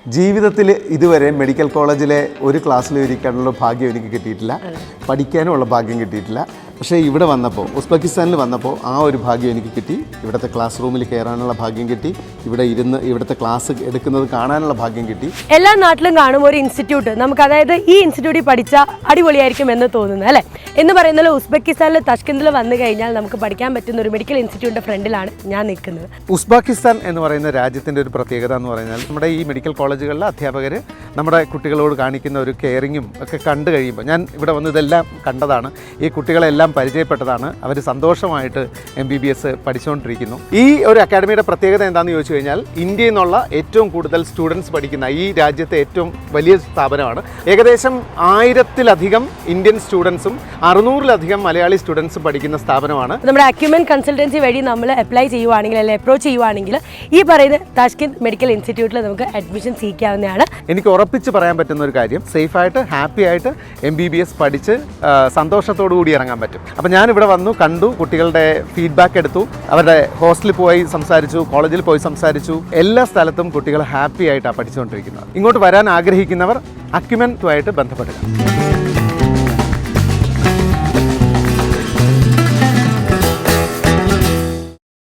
ജീവിതത്തിൽ ഇതുവരെ മെഡിക്കൽ കോളേജിലെ ഒരു ക്ലാസ്സിൽ ഇരിക്കാനുള്ള ഭാഗ്യം എനിക്ക് കിട്ടിയിട്ടില്ല, പഠിക്കാനുമുള്ള ഭാഗ്യം കിട്ടിയിട്ടില്ല. പക്ഷേ ഇവിടെ വന്നപ്പോൾ, ഉസ്ബെക്കിസ്ഥാനിൽ വന്നപ്പോൾ ആ ഒരു ഭാഗ്യം എനിക്ക് കിട്ടി. ഇവിടുത്തെ ക്ലാസ് റൂമിൽ കയറാനുള്ള ഭാഗ്യം കിട്ടി, ഇവിടെ ഇരുന്ന് ഇവിടുത്തെ ക്ലാസ് എടുക്കുന്നത് കാണാനുള്ള ഭാഗ്യം കിട്ടി. എല്ലാ നാട്ടിലും കാണും ഒരു ഇൻസ്റ്റിറ്റ്യൂട്ട്, നമുക്ക് അതായത് ഈ ഇൻസ്റ്റിറ്റ്യൂട്ടിൽ പഠിച്ചാൽ അടിപൊളിയായിരിക്കും എന്ന് തോന്നുന്നു അല്ലേ. എന്ന് പറയുന്നത് ഉസ്ബെക്കിസ്ഥാനിൽ തഷ്കന്തിൽ വന്നു കഴിഞ്ഞാൽ നമുക്ക് പഠിക്കാൻ പറ്റുന്ന ഒരു മെഡിക്കൽ ഇൻസ്റ്റിറ്റ്യൂട്ടിൻ്റെ ഫ്രണ്ടിലാണ് ഞാൻ നിൽക്കുന്നത്. ഉസ്ബെക്കിസ്ഥാൻ എന്ന് പറയുന്ന രാജ്യത്തിൻ്റെ ഒരു പ്രത്യേകത എന്ന് പറഞ്ഞാൽ നമ്മുടെ ഈ മെഡിക്കൽ കോളേജുകളിലെ അധ്യാപകർ നമ്മുടെ കുട്ടികളോട് കാണിക്കുന്ന ഒരു കെയറിങ്ങും ഒക്കെ കണ്ടു കഴിയുമ്പോൾ, ഞാൻ ഇവിടെ വന്ന് ഇതെല്ലാം കണ്ടതാണ്, ഈ കുട്ടികളെല്ലാം പരിചയപ്പെട്ടതാണ്. അവർ സന്തോഷമായിട്ട് MBBS പഠിച്ചുകൊണ്ടിരിക്കുന്നു. ഈ ഒരു അക്കാഡമിയുടെ പ്രത്യേകത എന്താണെന്ന് ചോദിച്ചു കഴിഞ്ഞാൽ, ഇന്ത്യയിൽ നിന്നുള്ള ഏറ്റവും കൂടുതൽ സ്റ്റുഡൻസ് പഠിക്കുന്ന ഈ രാജ്യത്തെ ഏറ്റവും വലിയ സ്ഥാപനമാണ്. ഏകദേശം 1000-ലധികം ഇന്ത്യൻ സ്റ്റുഡൻസും 600-ലധികം മലയാളി സ്റ്റുഡൻസും പഠിക്കുന്ന സ്ഥാപനമാണ്. നമ്മുടെ അക്യുമെൻ കൺസൾട്ടൻസി വഴി നമ്മൾ അപ്ലൈ ചെയ്യുവാണെങ്കിൽ അല്ലെങ്കിൽ അപ്രോച്ച് ചെയ്യുവാണെങ്കിൽ ഈ പറയുന്ന താഷ്കന്റ് മെഡിക്കൽ ഇൻസ്റ്റിറ്റ്യൂട്ടിൽ നമുക്ക് അഡ്മിഷൻ സ്വീകരിക്കാവുന്നതാണ്. എനിക്ക് ഉറപ്പിച്ച് പറയാൻ പറ്റുന്ന ഒരു കാര്യം, സേഫായിട്ട് ഹാപ്പി ആയിട്ട് MBBS പഠിച്ച് സന്തോഷത്തോടു കൂടി ഇറങ്ങാൻ പറ്റും. അപ്പോൾ ഞാനിവിടെ വന്നു, കണ്ടു, കുട്ടികളുടെ ഫീഡ്ബാക്ക് എടുത്തു, അവരുടെ ഹോസ്റ്റലിൽ പോയി സംസാരിച്ചു, കോളേജിൽ പോയി സംസാരിച്ചു. എല്ലാ സ്ഥലത്തും കുട്ടികൾ ഹാപ്പി ആയിട്ടാണ് പഠിച്ചുകൊണ്ടിരിക്കുന്നത്. ഇങ്ങോട്ട് വരാൻ ആഗ്രഹിക്കുന്നവർ അക്യുമെൻറ്റുമായിട്ട് ബന്ധപ്പെടുക.